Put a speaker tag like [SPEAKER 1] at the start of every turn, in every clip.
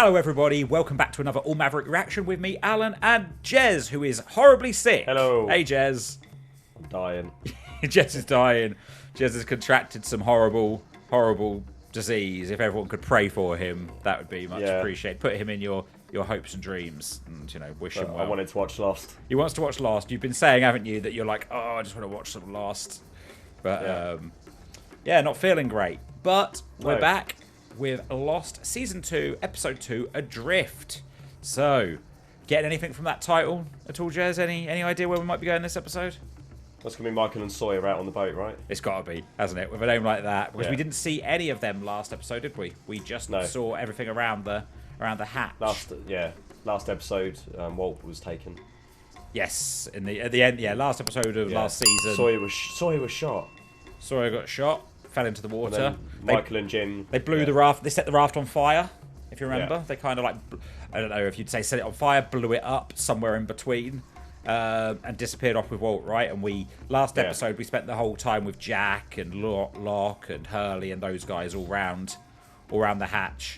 [SPEAKER 1] Hello everybody, welcome back to another All Maverick reaction with me, Alan, and Jez, who is horribly sick.
[SPEAKER 2] Hello.
[SPEAKER 1] Hey Jez.
[SPEAKER 2] I'm dying.
[SPEAKER 1] Jez is dying. Jez has contracted some horrible disease. If everyone could pray for him, that would be much appreciated. Put him in your hopes and dreams, and wish him well.
[SPEAKER 2] I wanted to watch Lost.
[SPEAKER 1] He wants to watch Lost. You've been saying, haven't you, that you're like, oh, I just want to watch some Lost. But yeah, not feeling great. But we're back with Lost Season 2, Episode 2, Adrift. So, getting anything from that title at all, Jez? Any idea where we might be going this episode?
[SPEAKER 2] That's going to be Michael and Sawyer out on the boat, right?
[SPEAKER 1] It's got to be, hasn't it? With a name like that. Because we didn't see any of them last episode, did we? We just saw everything around the hatch.
[SPEAKER 2] Last episode, Walt was taken.
[SPEAKER 1] Yes, at the end, last episode of last season.
[SPEAKER 2] Sawyer was shot.
[SPEAKER 1] Sawyer got shot, fell into the water.
[SPEAKER 2] Michael and Jin.
[SPEAKER 1] They blew the raft. They set the raft on fire. If you remember, they kind of like, I don't know if you'd say set it on fire, blew it up somewhere in between, and disappeared off with Walt, right? And last episode we spent the whole time with Jack and Locke and Hurley and those guys all round the hatch,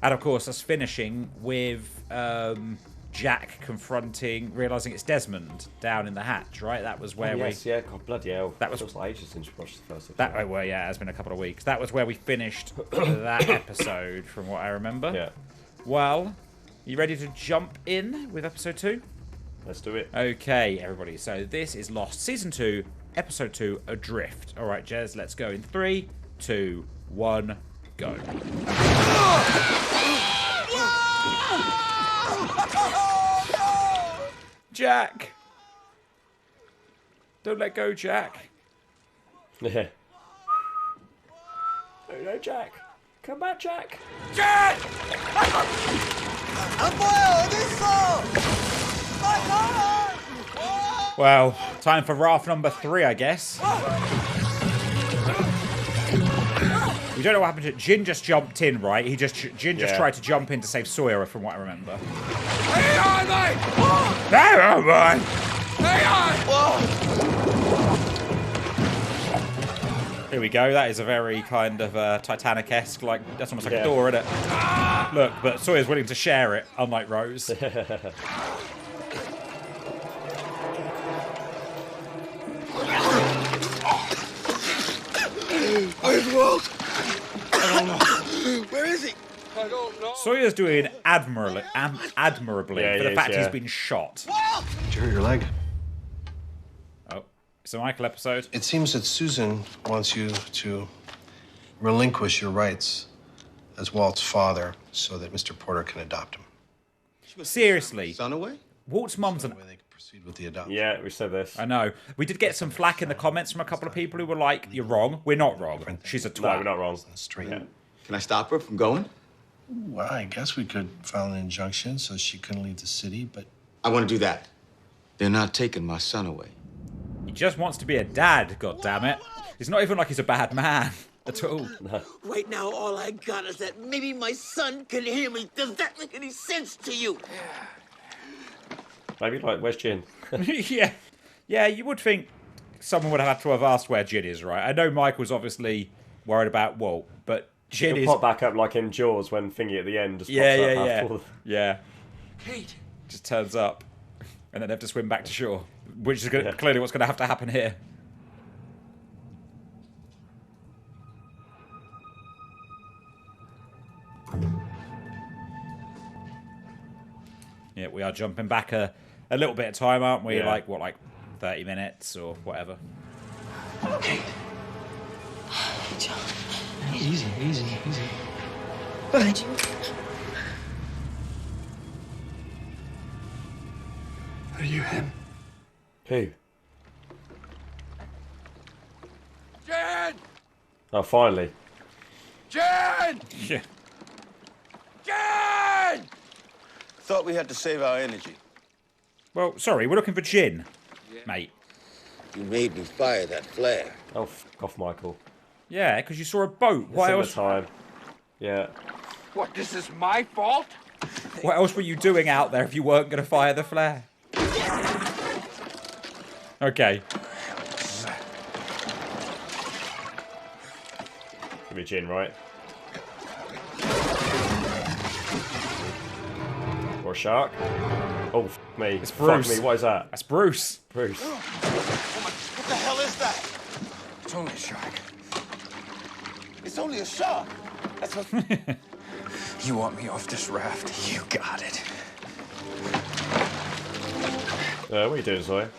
[SPEAKER 1] and of course us finishing with Jack realising it's Desmond down in the hatch, right? That was where
[SPEAKER 2] God, bloody hell.
[SPEAKER 1] That was
[SPEAKER 2] like ages since we watched the first episode.
[SPEAKER 1] it has been a couple of weeks. That was where we finished that episode, from what I remember.
[SPEAKER 2] Yeah.
[SPEAKER 1] Well, you ready to jump in with episode 2?
[SPEAKER 2] Let's do it.
[SPEAKER 1] Okay, everybody. So this is Lost Season 2, Episode 2, Adrift. All right, Jez, let's go in 3, 2, 1, go. Jack! Don't let go, Jack.
[SPEAKER 2] Yeah. No, Jack. Come back, Jack.
[SPEAKER 1] Jack! Well, time for raft number 3, I guess. We don't know what happened to Jin. Just jumped in, right? Jin just tried to jump in to save Sawyer, from what I remember.
[SPEAKER 3] Hang on, mate!
[SPEAKER 1] Hang on, mate!
[SPEAKER 3] Hang on!
[SPEAKER 1] Here we go. That is a very kind of Titanic-esque, like, that's almost like a door, isn't it? Look, but Sawyer's willing to share it, unlike Rose.
[SPEAKER 3] Where's Walt? I don't know. Where is he? I don't know.
[SPEAKER 1] Sawyer's doing admirably for the fact he's been shot.
[SPEAKER 4] Did your leg?
[SPEAKER 1] Oh, it's a Michael episode.
[SPEAKER 4] It seems that Susan wants you to relinquish your rights as Walt's father so that Mr. Porter can adopt him.
[SPEAKER 1] Seriously.
[SPEAKER 3] Son away?
[SPEAKER 1] Walt's mum's
[SPEAKER 4] That way they can proceed with the adoption.
[SPEAKER 2] Yeah, we said this.
[SPEAKER 1] I know. We did get some flack in the comments from a couple of people who were like, you're wrong. We're not wrong. She's a twat.
[SPEAKER 2] No, we're not wrong.
[SPEAKER 4] Straight.
[SPEAKER 2] Yeah.
[SPEAKER 3] Can I stop her from going?
[SPEAKER 4] Well, I guess we could file an injunction so she couldn't leave the city, but
[SPEAKER 3] I want to do that. They're not taking my son away.
[SPEAKER 1] He just wants to be a dad, goddammit. It's not even like he's a bad man at all.
[SPEAKER 2] No.
[SPEAKER 5] Right now, all I got is that maybe my son can hear me. Does that make any sense to you?
[SPEAKER 2] Maybe like, where's Jin?
[SPEAKER 1] Yeah, you would think someone would have had to have asked where Jin is, right? I know Michael's obviously worried about Walt, but Jin
[SPEAKER 2] He'll
[SPEAKER 1] is...
[SPEAKER 2] pop back up like in Jaws when Thingy at the end just pops up.
[SPEAKER 1] Yeah.
[SPEAKER 5] Pete.
[SPEAKER 1] Just turns up, and then they have to swim back to shore, which is clearly what's going to have to happen here. Yeah, we are jumping back a little bit of time, aren't we?
[SPEAKER 2] Yeah.
[SPEAKER 1] Like 30 minutes or whatever.
[SPEAKER 5] Kate. John.
[SPEAKER 4] easy.
[SPEAKER 5] Behind you.
[SPEAKER 3] Are you him?
[SPEAKER 2] Who?
[SPEAKER 3] Jen!
[SPEAKER 2] Oh, finally.
[SPEAKER 3] Jen!
[SPEAKER 1] Yeah.
[SPEAKER 3] Jen! Thought we had to save our energy.
[SPEAKER 1] Well, sorry, we're looking for Jin, mate.
[SPEAKER 5] You made me fire that flare.
[SPEAKER 2] Oh, f off, Michael.
[SPEAKER 1] Yeah, because you saw a boat. What
[SPEAKER 2] Similar
[SPEAKER 1] else?
[SPEAKER 2] time. Yeah.
[SPEAKER 3] What, this is my fault?
[SPEAKER 1] What else were you doing out there if you weren't going to fire the flare? Okay.
[SPEAKER 2] Give me Jin, right? shark. Oh, f me.
[SPEAKER 1] It's Bruce.
[SPEAKER 2] Fuck me, what is that?
[SPEAKER 1] That's Bruce.
[SPEAKER 2] Bruce.
[SPEAKER 3] Oh my, what the hell is that?
[SPEAKER 6] It's only a shark.
[SPEAKER 3] It's only a shark. That's what...
[SPEAKER 6] You want me off this raft? You got it.
[SPEAKER 2] What are you doing, Sawyer?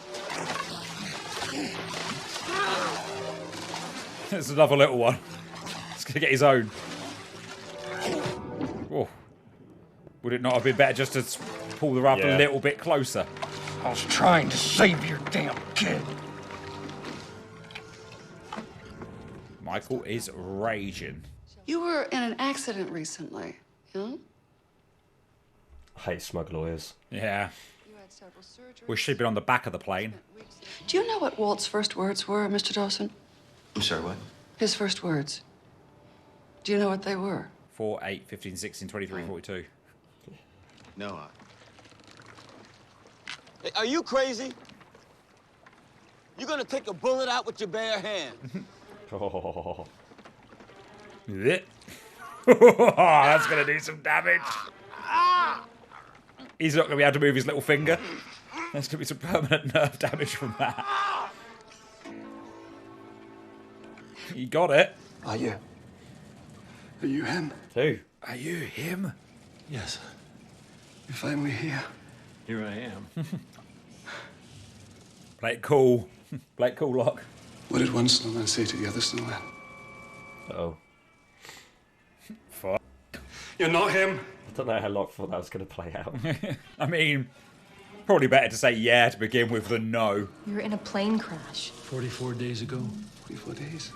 [SPEAKER 1] There's another little one. He's going to get his own. Oh. Would it not have been better just to pull the raft a little bit closer?
[SPEAKER 6] I was trying to save your damn kid.
[SPEAKER 1] Michael is raging.
[SPEAKER 7] You were in an accident recently, huh?
[SPEAKER 2] I hate smug lawyers.
[SPEAKER 1] Yeah. Wish she'd been on the back of the plane.
[SPEAKER 7] Do you know what Walt's first words were, Mr. Dawson?
[SPEAKER 4] I'm sorry, what?
[SPEAKER 7] His first words. Do you know what they were?
[SPEAKER 1] 4, 8, 15, 16, 23, 42.
[SPEAKER 4] No,
[SPEAKER 5] Hey, are you crazy? You're gonna take a bullet out with your bare hand.
[SPEAKER 2] Oh.
[SPEAKER 1] Yeah. That's going to do some damage. He's not going to be able to move his little finger. There's going to be some permanent nerve damage from that. You got it.
[SPEAKER 6] Are you him?
[SPEAKER 2] Who?
[SPEAKER 1] Are you him?
[SPEAKER 6] Yes. You're finally here.
[SPEAKER 4] here I am.
[SPEAKER 1] Play it cool. Play it cool, Locke.
[SPEAKER 6] What did one snowman say to the other snowman?
[SPEAKER 2] Uh-oh.
[SPEAKER 1] Fuck.
[SPEAKER 6] You're not him.
[SPEAKER 2] I don't know how Locke thought that was going to play out.
[SPEAKER 1] I mean, probably better to say yeah to begin with than no.
[SPEAKER 8] You were in a plane crash.
[SPEAKER 6] 44 days ago. 44 days.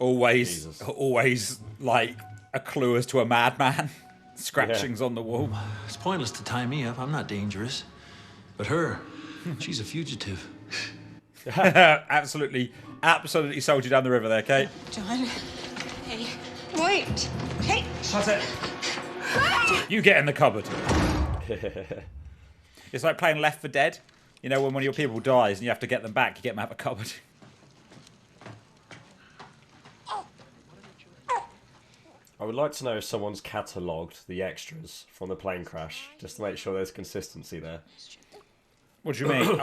[SPEAKER 1] Always like a clue as to a madman. Scratchings on the wall.
[SPEAKER 9] It's pointless to tie me up. I'm not dangerous. But her, she's a fugitive.
[SPEAKER 1] Absolutely sold you down the river there, Kate.
[SPEAKER 8] John, hey, wait. Hey,
[SPEAKER 1] That's it. You get in the cupboard. It's like playing Left 4 Dead. You know, when one of your people dies and you have to get them back, you get them out of a cupboard.
[SPEAKER 2] I would like to know if someone's catalogued the extras from the plane crash, just to make sure there's consistency there.
[SPEAKER 1] What do you mean?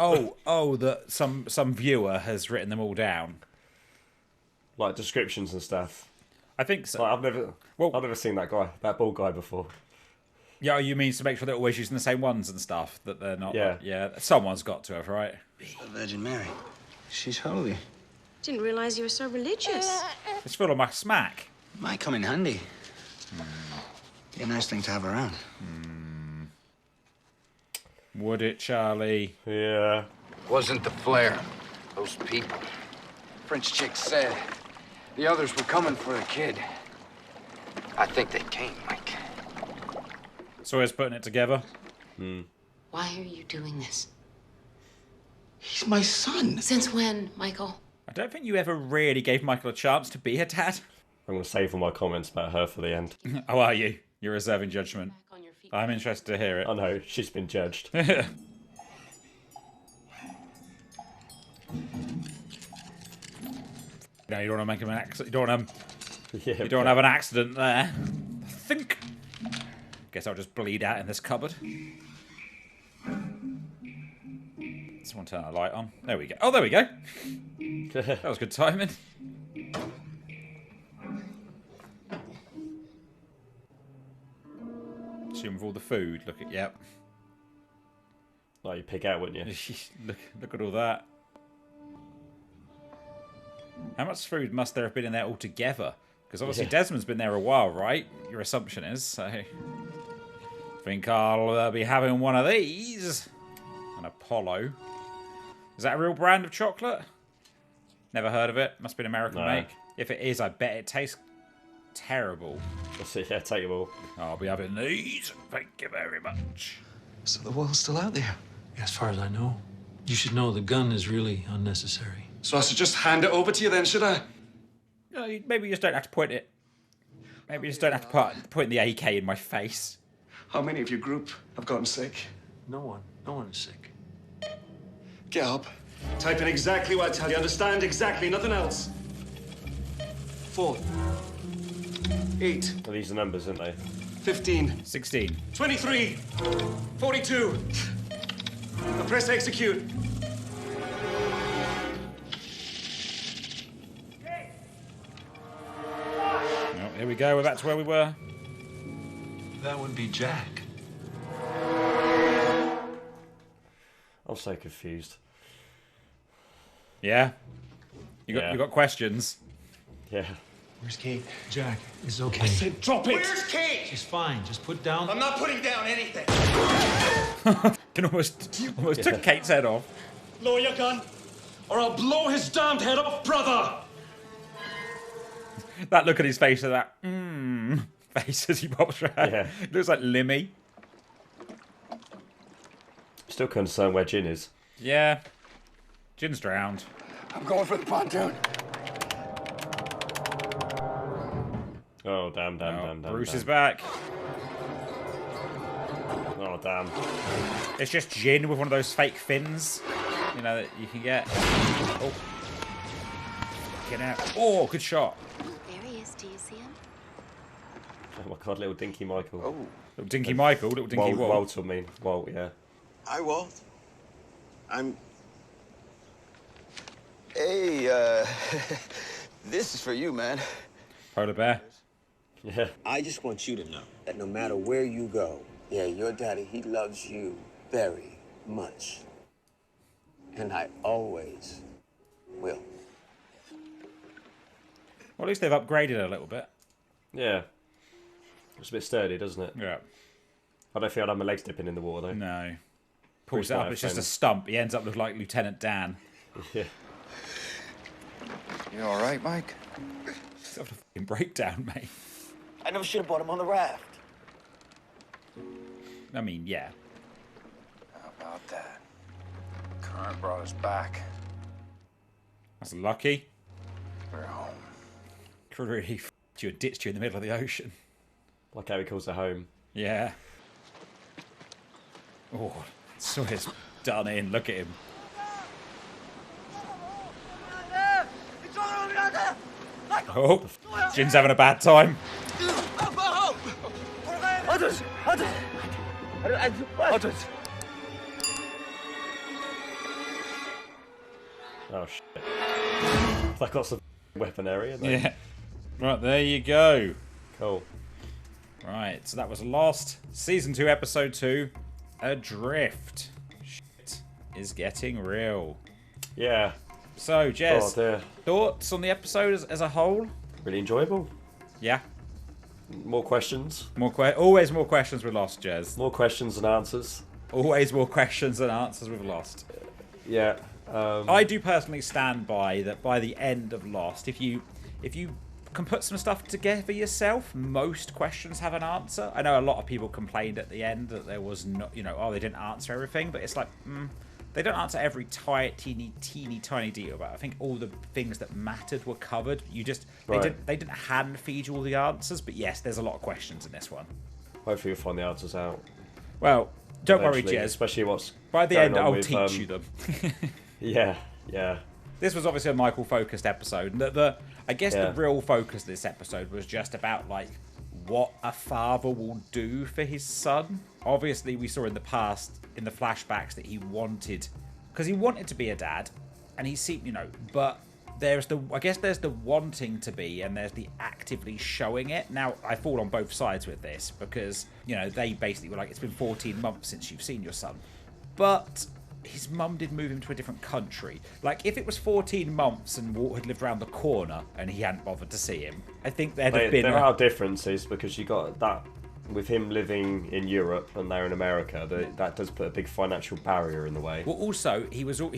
[SPEAKER 1] That some viewer has written them all down.
[SPEAKER 2] Like descriptions and stuff.
[SPEAKER 1] I think so.
[SPEAKER 2] Like, I've never seen that bald guy before.
[SPEAKER 1] Yeah, you mean to make sure they're always using the same ones and stuff, that they're not...
[SPEAKER 2] Yeah.
[SPEAKER 1] Yeah, someone's got to have, right?
[SPEAKER 6] The Virgin Mary. She's holy.
[SPEAKER 8] didn't realize you were so religious.
[SPEAKER 1] It's full of my smack.
[SPEAKER 6] Might come in handy. Be a nice thing to have around.
[SPEAKER 1] Would it, Charlie?
[SPEAKER 2] Yeah.
[SPEAKER 10] Wasn't the flare. Those people. French chick said the others were coming for the kid. I think they came, Mike.
[SPEAKER 1] Sawyer's putting it together.
[SPEAKER 11] Why are you doing this?
[SPEAKER 6] He's my son.
[SPEAKER 11] Since when, Michael?
[SPEAKER 1] I don't think you ever really gave Michael a chance to be a dad.
[SPEAKER 2] I'm going to save all my comments about her for the end.
[SPEAKER 1] Oh, are you? You're reserving judgment. I'm interested to hear it.
[SPEAKER 2] I know, she's been judged.
[SPEAKER 1] No, you don't want to make him an accident. You don't want
[SPEAKER 2] Yeah,
[SPEAKER 1] you don't have an accident there. I think. Guess I'll just bleed out in this cupboard. Someone turn the light on. There we go. Oh, there we go. That was good timing. Assume with all the food. Look at, yep.
[SPEAKER 2] Oh, you pick out, wouldn't you?
[SPEAKER 1] look at all that. How much food must there have been in there altogether? Because obviously Desmond's been there a while, right? Your assumption is, so... think I'll be having one of these. An Apollo. Is that a real brand of chocolate? Never heard of it. Must be an American make. If it is, I bet it tastes terrible.
[SPEAKER 2] Let's see, yeah, take them all.
[SPEAKER 1] I'll be having these. Thank you very much.
[SPEAKER 6] So the wall's still out there?
[SPEAKER 9] As far as I know. You should know the gun is really unnecessary.
[SPEAKER 6] So I should just hand it over to you then, should I?
[SPEAKER 1] No, maybe you just don't have to point it. Maybe you just don't have to point the AK in my face.
[SPEAKER 6] How many of your group have gotten sick?
[SPEAKER 9] No one. No one is sick.
[SPEAKER 6] Get up. Type in exactly what I tell you. Understand exactly, nothing else. 4. 8.
[SPEAKER 2] Well, these are numbers, aren't they?
[SPEAKER 6] 15.
[SPEAKER 1] 16.
[SPEAKER 6] 23. 42. Now press execute.
[SPEAKER 1] Oh, here we go. We're back to where we were.
[SPEAKER 9] That would be Jack.
[SPEAKER 2] I'm so confused.
[SPEAKER 1] Yeah. You got questions.
[SPEAKER 2] Yeah.
[SPEAKER 9] Where's Kate? Jack, it's okay.
[SPEAKER 6] I said drop it.
[SPEAKER 3] Where's Kate?
[SPEAKER 9] She's fine. Just put down.
[SPEAKER 3] I'm not putting down anything.
[SPEAKER 1] Can almost took Kate's head off.
[SPEAKER 6] Lower your gun, or I'll blow his damned head off, brother.
[SPEAKER 1] That look at his face, and that face as he pops around.
[SPEAKER 2] Yeah.
[SPEAKER 1] Looks like Limmy.
[SPEAKER 2] Still concerned where Jin is.
[SPEAKER 1] Yeah. Jin's drowned.
[SPEAKER 3] I'm going for the pontoon.
[SPEAKER 2] Oh, damn.
[SPEAKER 1] Bruce is back.
[SPEAKER 2] Oh, damn.
[SPEAKER 1] It's just Jin with one of those fake fins, you know, that you can get. Oh. Get out. Oh, good shot.
[SPEAKER 11] There he is. Do you see him?
[SPEAKER 2] Oh, my God, little Dinky Michael.
[SPEAKER 3] Oh.
[SPEAKER 1] Little Dinky Michael, little Dinky Walt.
[SPEAKER 2] Walt, I mean. Walt, yeah.
[SPEAKER 3] Hi, Walt. Hey, this is for you, man.
[SPEAKER 1] Polar bear.
[SPEAKER 2] Yeah.
[SPEAKER 5] I just want you to know that no matter where you go, yeah, your daddy, he loves you very much. And I always will.
[SPEAKER 1] Well, at least they've upgraded it a little bit.
[SPEAKER 2] Yeah. It's a bit sturdy, doesn't it?
[SPEAKER 1] Yeah.
[SPEAKER 2] I don't feel I'd have my legs dipping in the water, though.
[SPEAKER 1] No. Pulls
[SPEAKER 2] Bruce
[SPEAKER 1] it
[SPEAKER 2] might
[SPEAKER 1] up,
[SPEAKER 2] have
[SPEAKER 1] it's just a
[SPEAKER 2] friends.
[SPEAKER 1] stump. He ends up looking like Lieutenant Dan.
[SPEAKER 2] Yeah.
[SPEAKER 10] You all right, Mike?
[SPEAKER 1] He's having a fucking breakdown, mate.
[SPEAKER 5] I never should have brought him on the raft.
[SPEAKER 1] I mean, yeah.
[SPEAKER 10] How about that? Current brought us back.
[SPEAKER 1] That's lucky.
[SPEAKER 10] We're home.
[SPEAKER 1] Could really f***ed you and ditched you in the middle of the ocean.
[SPEAKER 2] Like how he calls it home.
[SPEAKER 1] Yeah. Oh, Sawyer's done in. Look at him. Oh, Jin's having a bad time.
[SPEAKER 2] Oh, shit. That got some weapon area.
[SPEAKER 1] Yeah. Right, there you go.
[SPEAKER 2] Cool.
[SPEAKER 1] Right, so that was Lost, Season 2, Episode 2, Adrift. Shit is getting real.
[SPEAKER 2] Yeah.
[SPEAKER 1] So, Jez,
[SPEAKER 2] Oh, dear.
[SPEAKER 1] thoughts on the episode as a whole?
[SPEAKER 2] Really enjoyable.
[SPEAKER 1] Yeah.
[SPEAKER 2] More questions.
[SPEAKER 1] Always more questions with Lost, Jez.
[SPEAKER 2] More questions than answers.
[SPEAKER 1] Always more questions than answers with Lost.
[SPEAKER 2] Yeah.
[SPEAKER 1] I do personally stand by that. By the end of Lost, if you can put some stuff together yourself, most questions have an answer. I know a lot of people complained at the end that there was not, they didn't answer everything, but it's like, they don't answer every teeny tiny detail about it. I think all the things that mattered were covered. They didn't hand feed you all the answers, but yes, there's a lot of questions in this one.
[SPEAKER 2] Hopefully you'll find the answers out.
[SPEAKER 1] Well, don't worry,
[SPEAKER 2] Eventually,
[SPEAKER 1] Jez.
[SPEAKER 2] Especially what's
[SPEAKER 1] by the
[SPEAKER 2] going
[SPEAKER 1] end,
[SPEAKER 2] on
[SPEAKER 1] I'll
[SPEAKER 2] with,
[SPEAKER 1] teach you them.
[SPEAKER 2] Yeah.
[SPEAKER 1] This was obviously a Michael-focused episode. I guess the real focus of this episode was just about, like, what a father will do for his son. Obviously, we saw in the past, in the flashbacks, that he wanted to be a dad, and he seemed, but there's the wanting to be, and there's the actively showing it. Now, I fall on both sides with this, because, they basically were like, it's been 14 months since you've seen your son. But his mum did move him to a different country. Like, if it was 14 months and Walt had lived around the corner and he hadn't bothered to see him, I think there'd have been...
[SPEAKER 2] There are differences, because you got that with him living in Europe and they're in America, that does put a big financial barrier in the way.
[SPEAKER 1] Well, also, he was on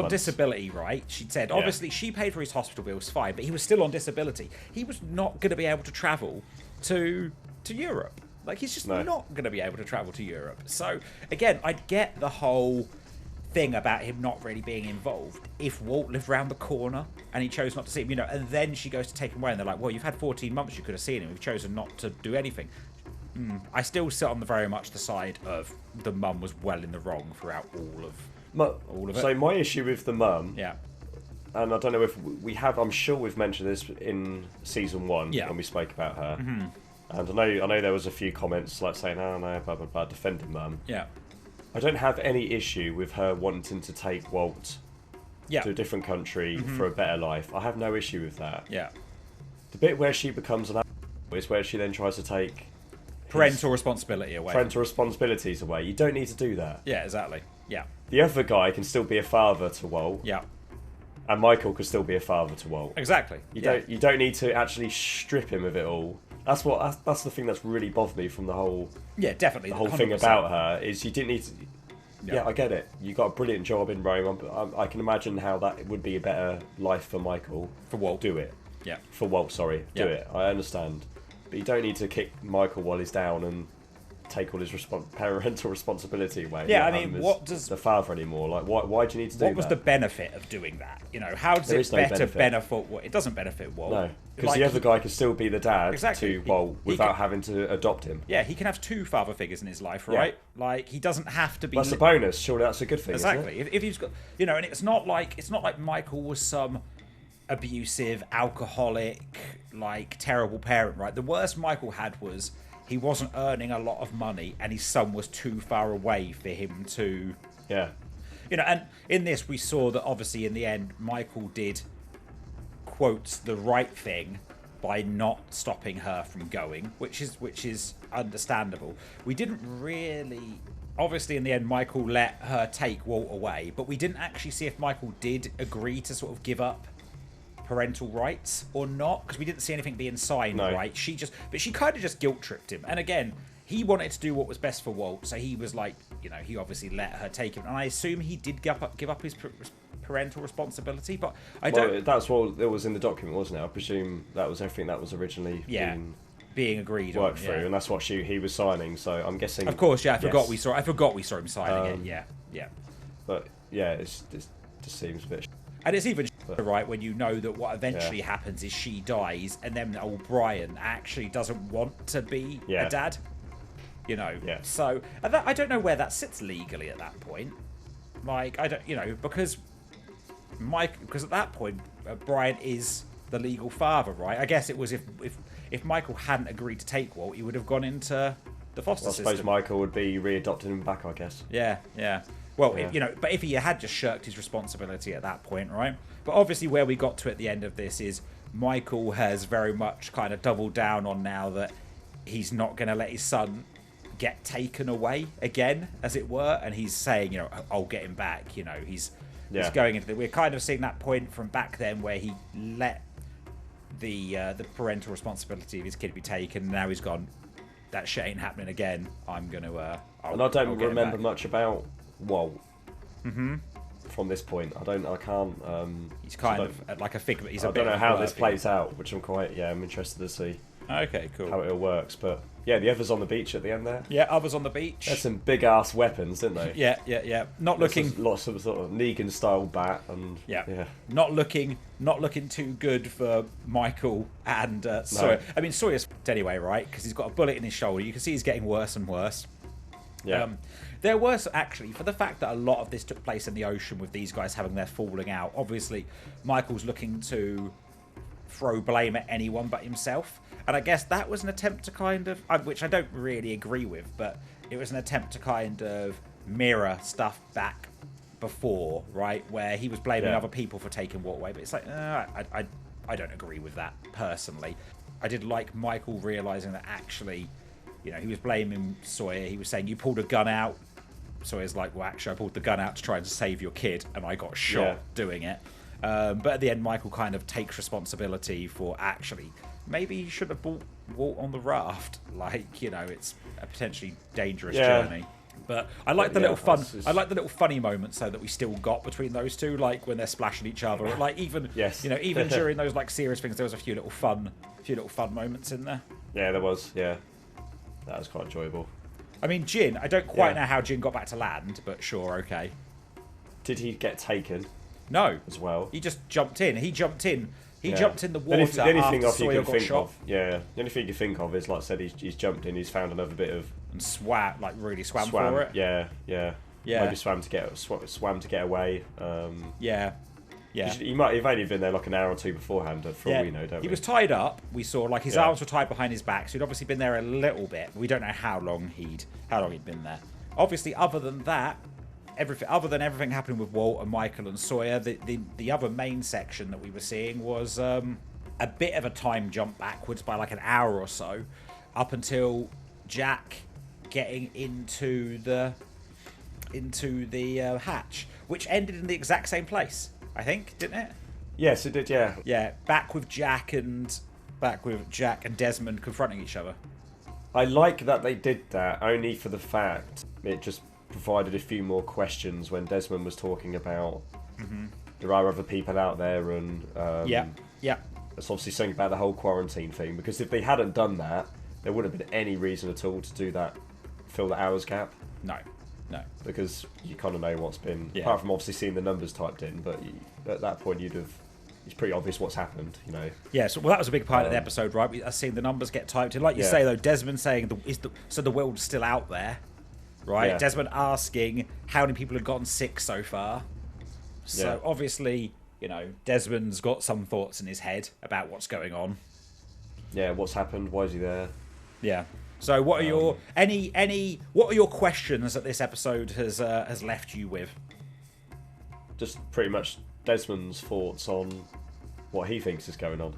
[SPEAKER 1] disability, right? She said, obviously, she paid for his hospital bills, fine, but he was still on disability. He was not going to be able to travel to Europe. Like, he's just not going to be able to travel to Europe. So, again, I'd get the whole thing about him not really being involved if Walt lived around the corner and he chose not to see him, and then she goes to take him away and they're like, well, you've had 14 months, you could have seen him, you've chosen not to do anything. I still sit on very much the side of the mum was well in the wrong throughout all of it.
[SPEAKER 2] So my issue with the mum,
[SPEAKER 1] yeah,
[SPEAKER 2] and I don't know if we have, I'm sure we've mentioned this in season 1 when we spoke about her. And I know there was a few comments like saying, "Oh no, blah blah blah," defending Mum.
[SPEAKER 1] Yeah.
[SPEAKER 2] I don't have any issue with her wanting to take Walt to a different country for a better life. I have no issue with that.
[SPEAKER 1] Yeah.
[SPEAKER 2] The bit where she becomes an asshole is where she then tries to take
[SPEAKER 1] parental responsibility away.
[SPEAKER 2] Parental responsibilities away. You don't need to do that.
[SPEAKER 1] Yeah, exactly. Yeah.
[SPEAKER 2] The other guy can still be a father to Walt.
[SPEAKER 1] Yeah.
[SPEAKER 2] And Michael could still be a father to Walt.
[SPEAKER 1] Exactly.
[SPEAKER 2] You don't need to actually strip him of it all. That's the thing that's really bothered me from the whole.
[SPEAKER 1] Yeah, definitely.
[SPEAKER 2] The whole
[SPEAKER 1] 100%.
[SPEAKER 2] thing about her is you didn't need to.
[SPEAKER 1] Yeah.
[SPEAKER 2] Yeah, I get it. You got a brilliant job in Rome. I can imagine how that would be a better life for Michael.
[SPEAKER 1] For Walt.
[SPEAKER 2] Do it.
[SPEAKER 1] Yeah.
[SPEAKER 2] For Walt, sorry.
[SPEAKER 1] Yeah.
[SPEAKER 2] Do it. I understand. But you don't need to kick Michael while he's down and take all his parental responsibility away.
[SPEAKER 1] Yeah, I mean, what does
[SPEAKER 2] the father anymore? Like, why do you need to do that?
[SPEAKER 1] What was the benefit of doing that? You know, how does
[SPEAKER 2] There
[SPEAKER 1] it
[SPEAKER 2] is no
[SPEAKER 1] better
[SPEAKER 2] benefit.
[SPEAKER 1] benefit? It doesn't benefit Walt.
[SPEAKER 2] No, because the other guy can still be the dad
[SPEAKER 1] Exactly.
[SPEAKER 2] to Walt without having to adopt him.
[SPEAKER 1] Yeah, he can have two father figures in his life, right? Like he doesn't have to be.
[SPEAKER 2] That's a bonus. Surely that's a good thing.
[SPEAKER 1] Exactly.
[SPEAKER 2] Isn't it?
[SPEAKER 1] If he's got, you know, and it's not like Michael was some abusive, alcoholic, like terrible parent, right? The worst Michael had was he wasn't earning a lot of money, and his son was too far away for him to.
[SPEAKER 2] Yeah.
[SPEAKER 1] You know, and in this we saw that obviously in the end Michael did quotes the right thing by not stopping her from going, which is understandable. We didn't really. Obviously, in the end, Michael let her take Walt away, but we didn't actually see if Michael did agree to sort of give up parental rights or not, because we didn't see anything being signed, right? She kind of just guilt tripped him. And again, he wanted to do what was best for Walt, so he was like, you know, he obviously let her take him, and I assume he did give up his parental responsibility, but I don't.
[SPEAKER 2] Well, that's what it was in the document, wasn't it? I presume that was everything that was originally
[SPEAKER 1] being agreed
[SPEAKER 2] worked
[SPEAKER 1] on,
[SPEAKER 2] through, and that's what he was signing. So I'm guessing.
[SPEAKER 1] Of course, yeah. I forgot we saw him signing it. Yeah.
[SPEAKER 2] But yeah, it just seems a bit.
[SPEAKER 1] And it's even right when you know that what eventually happens is she dies, and then old Brian actually doesn't want to be a dad. You know.
[SPEAKER 2] Yeah.
[SPEAKER 1] So I don't know where that sits legally at that point. Like I don't, you know, because at that point Brian is the legal father, right? I guess it was if Michael hadn't agreed to take Walt, he would have gone into the foster system.
[SPEAKER 2] I suppose Michael would be readopting him back, I guess.
[SPEAKER 1] Yeah. Well, you know, but if he had just shirked his responsibility at that point, right? But obviously where we got to at the end of this is Michael has very much kind of doubled down on now that he's not going to let his son get taken away again, as it were, and he's saying, you know, I'll get him back. You know, he's going into we're kind of seeing that point from back then where he let the parental responsibility of his kid be taken. Now he's gone, that shit ain't happening again. I'm gonna.
[SPEAKER 2] And I don't remember much about Walt. From this point, I can't.
[SPEAKER 1] He's kind of like a figment.
[SPEAKER 2] I don't know how this plays out, which I'm interested to see.
[SPEAKER 1] Okay, cool.
[SPEAKER 2] How it all works, but yeah, the others on the beach at the end there.
[SPEAKER 1] Yeah, others on the beach.
[SPEAKER 2] There's some big ass weapons, didn't they?
[SPEAKER 1] Yeah. Not looking.
[SPEAKER 2] Lots of sort of Negan style bat and
[SPEAKER 1] Not looking too good for Michael and Sawyer. I mean, Sawyer's anyway, right? Because he's got a bullet in his shoulder. You can see he's getting worse and worse.
[SPEAKER 2] Yeah.
[SPEAKER 1] There was actually, for the fact that a lot of this took place in the ocean with these guys having their falling out, obviously Michael's looking to throw blame at anyone but himself. And I guess that was an attempt to kind of, which I don't really agree with, but it was an attempt to kind of mirror stuff back before, right? Where he was blaming other people for taking Walt away. But it's like, I don't agree with that personally. I did like Michael realising that actually, you know, he was blaming Sawyer. He was saying, you pulled a gun out. Sawyer's like, well, actually, I pulled the gun out to try and save your kid, and I got shot doing it. But at the end, Michael kind of takes responsibility for actually, maybe he should have brought Walt on the raft. Like, you know, it's a potentially dangerous journey. But I like the little fun. I like the little funny moments though that we still got between those two, like when they're splashing each other. Like even you know, even during those like serious things, there was a few little fun moments in there.
[SPEAKER 2] Yeah, there was. Yeah, that was quite enjoyable.
[SPEAKER 1] I mean, Jin, I don't quite know how Jin got back to land, but sure, okay.
[SPEAKER 2] Did he get taken?
[SPEAKER 1] No.
[SPEAKER 2] As well?
[SPEAKER 1] He just jumped in. He jumped in the water
[SPEAKER 2] the only thing
[SPEAKER 1] after Sawyer
[SPEAKER 2] you can
[SPEAKER 1] got
[SPEAKER 2] think
[SPEAKER 1] shot.
[SPEAKER 2] of, the only thing you think of is, like I said, he's jumped in, he's found another bit of...
[SPEAKER 1] And really swam for it.
[SPEAKER 2] Yeah. Maybe swam to get away.
[SPEAKER 1] Yeah. Yeah.
[SPEAKER 2] He might have only been there like an hour or two beforehand, for all we know, don't we?
[SPEAKER 1] He was tied up. We saw like his arms were tied behind his back, so he'd obviously been there a little bit. We don't know how long he'd been there. Obviously, other than that, everything happening with Walt and Michael and Sawyer, the other main section that we were seeing was a bit of a time jump backwards by like an hour or so, up until Jack getting into the hatch, which ended in the exact same place, I think, didn't it?
[SPEAKER 2] Yes, it did. Yeah.
[SPEAKER 1] Yeah, back with Jack and Desmond confronting each other.
[SPEAKER 2] I like that they did that, only for the fact it just provided a few more questions when Desmond was talking about there are other people out there, and it's obviously something about the whole quarantine thing. Because if they hadn't done that, there wouldn't have been any reason at all to do that, fill the hours gap.
[SPEAKER 1] No.
[SPEAKER 2] Because you kind of know what's been, apart from obviously seeing the numbers typed in, but at that point it's pretty obvious what's happened, you know.
[SPEAKER 1] Yeah, so that was a big part of the episode, right? We are seeing the numbers get typed in. Like you say, though, Desmond saying, so the world's still out there, right? Yeah. Desmond asking how many people have gotten sick so far. So obviously, you know, Desmond's got some thoughts in his head about what's going on.
[SPEAKER 2] Yeah, what's happened? Why is he there?
[SPEAKER 1] Yeah. So, what are your what are your questions that this episode has left you with?
[SPEAKER 2] Just pretty much Desmond's thoughts on what he thinks is going on.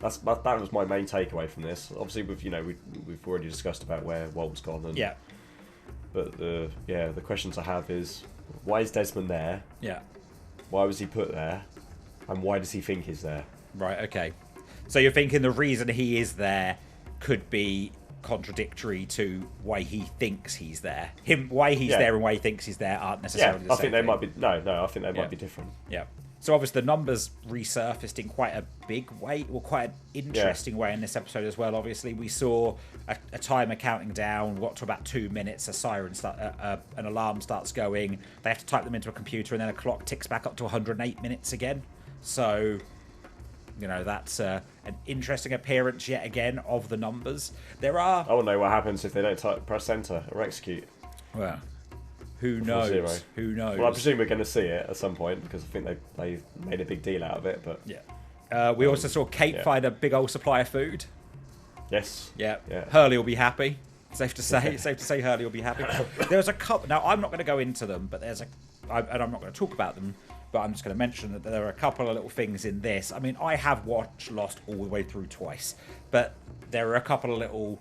[SPEAKER 2] That was my main takeaway from this. Obviously, we've already discussed about where Walt's gone, and but the questions I have is, why is Desmond there?
[SPEAKER 1] Yeah.
[SPEAKER 2] Why was he put there? And why does he think he's there?
[SPEAKER 1] Right. Okay. So you're thinking the reason he is there could be contradictory to why he thinks he's there. Why he's there and why he thinks he's there aren't necessarily the same.
[SPEAKER 2] I think they might be. No, I think they might be different.
[SPEAKER 1] Yeah. So obviously the numbers resurfaced in quite a big way, or quite an interesting way in this episode as well. Obviously, we saw a timer counting down, to about 2 minutes. An alarm starts going. They have to type them into a computer, and then a clock ticks back up to 108 minutes again. So, you know, that's an interesting appearance yet again of the numbers. I want
[SPEAKER 2] to know what happens if they don't press enter or execute.
[SPEAKER 1] Well, who knows?
[SPEAKER 2] Zero.
[SPEAKER 1] Who knows?
[SPEAKER 2] Well, I presume we're going to see it at some point, because I think they made a big deal out of it. But
[SPEAKER 1] we also saw Kate find a big old supply of food.
[SPEAKER 2] Yes.
[SPEAKER 1] Yeah. Hurley will be happy. Safe to say Hurley will be happy. There's a couple. Now, I'm not going to go into them, but and I'm not going to talk about them. But I'm just going to mention that there are a couple of little things in this. I mean, I have watched Lost all the way through twice, but there are a couple of little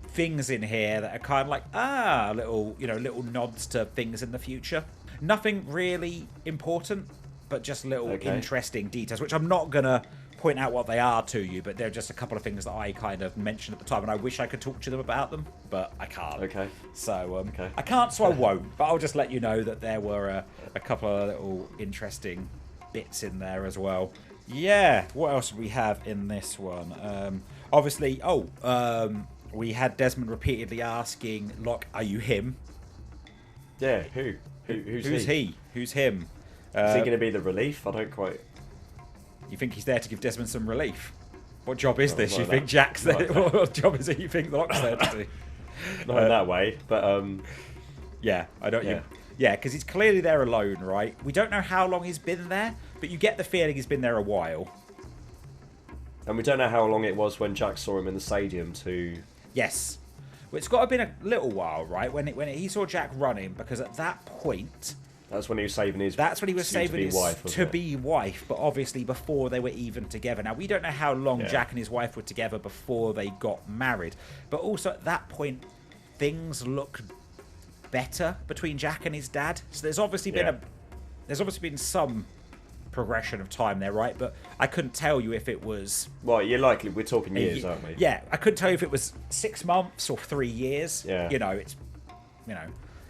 [SPEAKER 1] things in here that are kind of like little nods to things in the future. Nothing really important, but just little interesting details, which I'm not going to point out what they are to you, but they're just a couple of things that I kind of mentioned at the time, and I wish I could talk to them about them, but I can't.
[SPEAKER 2] Okay.
[SPEAKER 1] So I can't, so I won't. But I'll just let you know that there were a couple of little interesting bits in there as well. Yeah. What else do we have in this one? Obviously, we had Desmond repeatedly asking Locke, "Are you him?"
[SPEAKER 2] Yeah. Who's he?
[SPEAKER 1] Who's him?
[SPEAKER 2] Is he going to be the relief? I don't quite.
[SPEAKER 1] You think he's there to give Desmond some relief? What job is this? You think Jack's there? What job is it you think Locke's there to do?
[SPEAKER 2] Not in that way, but
[SPEAKER 1] yeah, I don't. Yeah, because he's clearly there alone, right? We don't know how long he's been there, but you get the feeling he's been there a while.
[SPEAKER 2] And we don't know how long it was when Jack saw him in the stadium too.
[SPEAKER 1] Yes, well, it's got to have been a little while, right? When he saw Jack running, because at that point.
[SPEAKER 2] That's when he was saving his.
[SPEAKER 1] That's when he was saving his to-be wife, but obviously before they were even together. Now we don't know how long Jack and his wife were together before they got married, but also at that point things looked better between Jack and his dad. So there's obviously been some progression of time there, right? But I couldn't tell you if it was.
[SPEAKER 2] Well, we're talking years, aren't we?
[SPEAKER 1] Yeah, I couldn't tell you if it was 6 months or 3 years.
[SPEAKER 2] Yeah,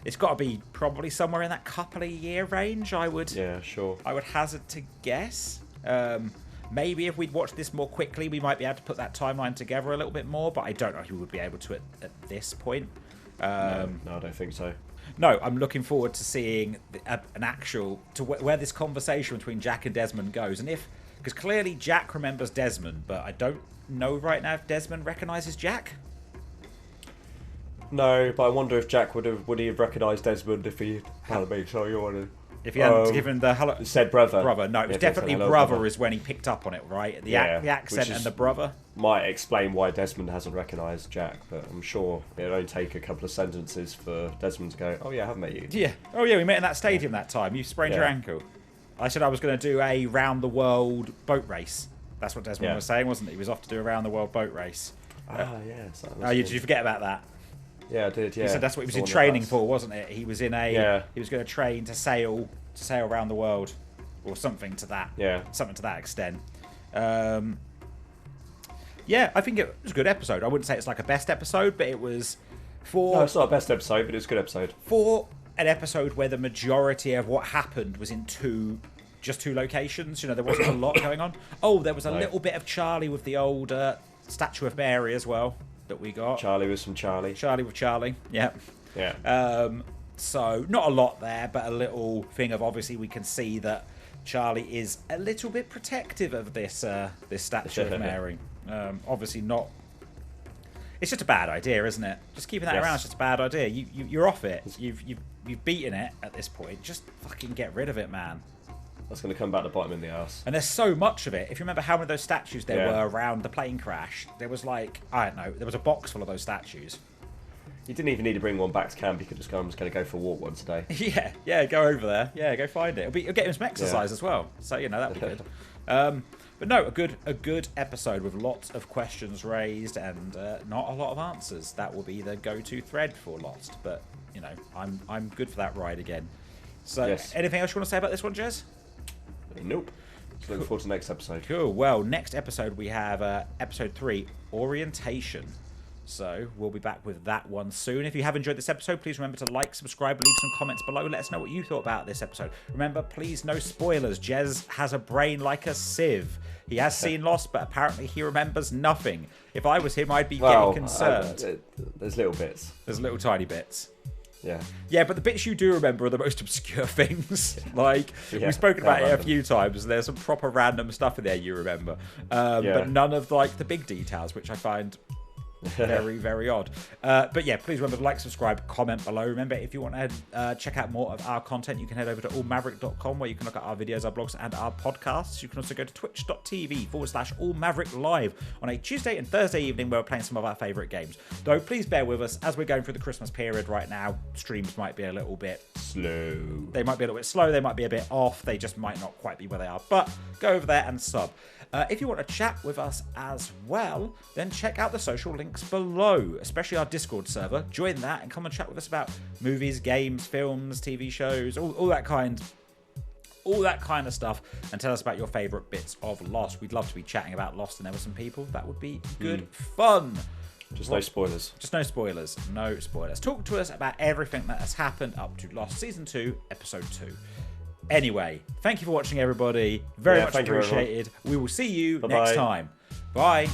[SPEAKER 1] It's got to be probably somewhere in that couple of year range, I would.
[SPEAKER 2] Yeah, sure.
[SPEAKER 1] I would hazard to guess. Maybe if we'd watched this more quickly, we might be able to put that timeline together a little bit more, but I don't know if we would be able to at this point.
[SPEAKER 2] No, I don't think so.
[SPEAKER 1] No, I'm looking forward to seeing an actual where this conversation between Jack and Desmond goes, and because clearly Jack remembers Desmond, but I don't know right now if Desmond recognises Jack.
[SPEAKER 2] No, but I wonder if Jack would he have recognised Desmond if he had me? So you want to?
[SPEAKER 1] If he hadn't given the hello,
[SPEAKER 2] said brother.
[SPEAKER 1] No, it was definitely brother is when he picked up on it, right? The accent and the brother
[SPEAKER 2] might explain why Desmond hasn't recognised Jack, but I'm sure it'll only take a couple of sentences for Desmond to go, "Oh yeah, I have met you."
[SPEAKER 1] Yeah. Oh yeah, we met in that stadium that time. You sprained your ankle. I said I was going to do a round the world boat race. That's what Desmond was saying, wasn't it? He was off to do a round the world boat race. Did you forget about that?
[SPEAKER 2] Yeah, I did. Yeah.
[SPEAKER 1] He said that's what he was in training for, wasn't it? He was in a. He was going to train to sail around the world, or something to that.
[SPEAKER 2] Yeah.
[SPEAKER 1] Something to that extent. I think it was a good episode. I wouldn't say it's like a best episode, but it was
[SPEAKER 2] No, it's not a best episode, but it's a good episode.
[SPEAKER 1] For an episode where the majority of what happened was in just two locations. You know, there wasn't a lot going on. Oh, there was a little bit of Charlie with the old statue of Mary as well that we got.
[SPEAKER 2] Charlie was from Charlie.
[SPEAKER 1] Charlie with Charlie. Yeah.
[SPEAKER 2] Yeah.
[SPEAKER 1] So not a lot there, but a little thing of obviously we can see that Charlie is a little bit protective of this this statue of Mary. Obviously not. It's just a bad idea, isn't it? Just keeping that around is just a bad idea. You're off it. You've beaten it at this point. Just fucking get rid of it, man.
[SPEAKER 2] That's going to come back to bite him in the ass.
[SPEAKER 1] And there's so much of it. If you remember how many of those statues there were around the plane crash, there was like, I don't know, there was a box full of those statues.
[SPEAKER 2] You didn't even need to bring one back to camp. You could just go, I'm just going to go for a walk once a day.
[SPEAKER 1] Yeah, go over there. Yeah, go find it. It'll get him some exercise as well. So, you know, that'd be good. But no, a good episode with lots of questions raised and not a lot of answers. That will be the go-to thread for Lost. But, you know, I'm good for that ride again. So, anything else you want to say about this one, Jez?
[SPEAKER 2] Nope. Just looking forward to the next episode.
[SPEAKER 1] Cool. Well, next episode we have episode 3, Orientation. So we'll be back with that one soon. If you have enjoyed this episode, please remember to like, subscribe, leave some comments below. Let us know what you thought about this episode. Remember, please, no spoilers. Jez has a brain like a sieve. He has seen Lost, but apparently he remembers nothing. If I was him, I'd be getting concerned.
[SPEAKER 2] There's little bits.
[SPEAKER 1] There's little tiny bits.
[SPEAKER 2] Yeah.
[SPEAKER 1] Yeah, but the bits you do remember are the most obscure things. Like, we've spoken about it a few times. There's some proper random stuff in there you remember. But none of, like, the big details, which I find very, very odd. But yeah, please remember to like, subscribe, comment below. Remember, if you want to check out more of our content, you can head over to allmaverick.com where you can look at our videos, our blogs, and our podcasts. You can also go to twitch.tv/allmaverick live on a Tuesday and Thursday evening where we're playing some of our favourite games. Though, please bear with us as we're going through the Christmas period right now. Streams might be a little bit
[SPEAKER 2] slow.
[SPEAKER 1] They might be a little bit slow. They might be a bit off. They just might not quite be where they are. But go over there and sub. If you want to chat with us as well, then check out the social links below, especially our Discord server. Join that and come and chat with us about movies, games, films, TV shows, all that kind of stuff, and tell us about your favourite bits of Lost. We'd love to be chatting about Lost and there were some people. That would be good fun.
[SPEAKER 2] Just no spoilers.
[SPEAKER 1] Just no spoilers. No spoilers. Talk to us about everything that has happened up to Lost Season 2, Episode 2. Anyway, thank you for watching, everybody. Very much appreciated. We will see you next time. Bye.